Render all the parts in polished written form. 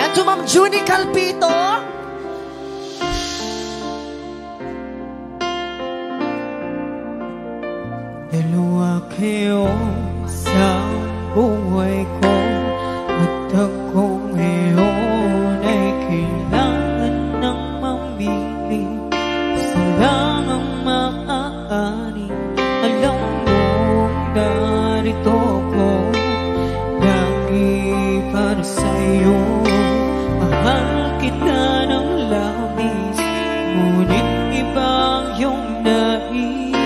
And to Ma'am Junie Calpito. Dalawa kayo sa buhay ko, at ako ngayon ay kailangan ng mamili. Isa lang ang maaari. Alam mong narito ko lagi para sa'yo. Mahal kita ng labis, ngunit iba ang iyong nais.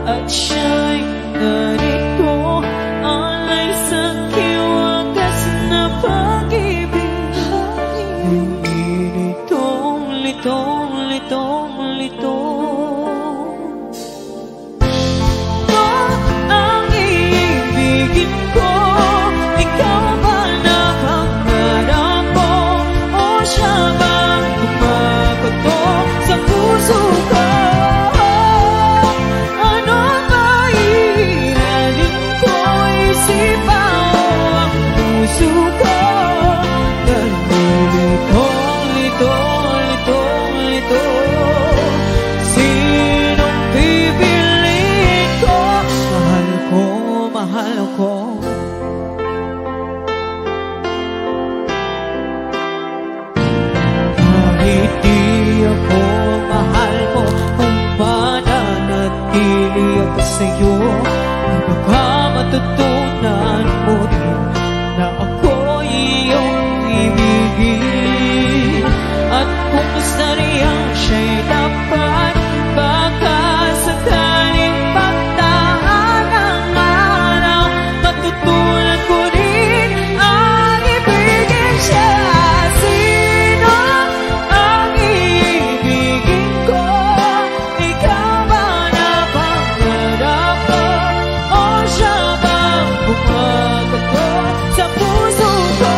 At siya'y narito, alay sa kiwagas na pag-ibig. Litong, litong, litong, litong. Ang iibigin ko, ikaw ba na pangarap ko? O siya bang kumakatok sa puso ko? Sa'yo, ay baka matutunan mo din na ako'y iyong ibigin. At kung sariyang siya'y dapat, baka sakaling pagdaan ang araw, matutunan ko rin ang ibigin siya. Sino ang ibigin ko? Ikaw ba na pangarap ko? O siya bang kumakatok sa puso ko?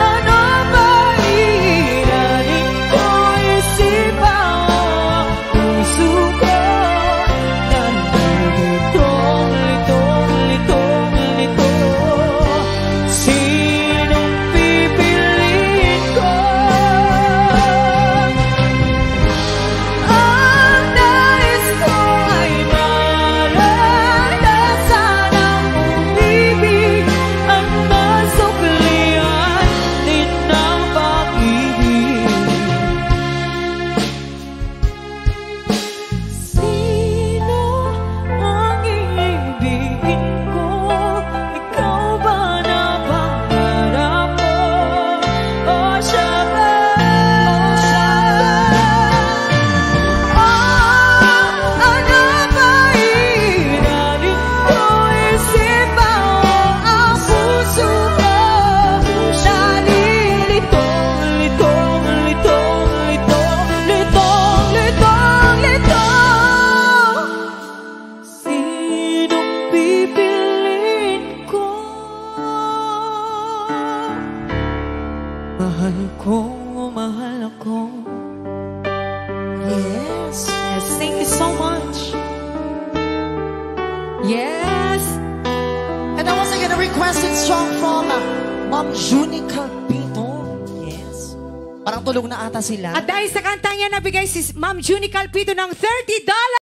Ano ba ilalim ko? Isipan mo ang puso ko? Litong, litong, litong, litong. Sinong pipiliin ko? Ang nais ko ay maranasan ang umibig, ang masuklian din ng pag-ibig. Sino ang iibigin ko? Ikaw ba na pangarap ko? O siya ba? Ano ba ilalim ko? Isipan mo ang puso ko. Nalilitong, litong, litong, litong, litong, litong, litong. Sinong pipiliin ko? Mahal ko, mahal ako. Yes. Yes, thank you so much. Yes. And I was again a requested song from Ma'am Junie Calpito. Yes. Parang tulog na ata sila. At dahil sa kanta niya, nabigay si Ma'am Junie Calpito ng $30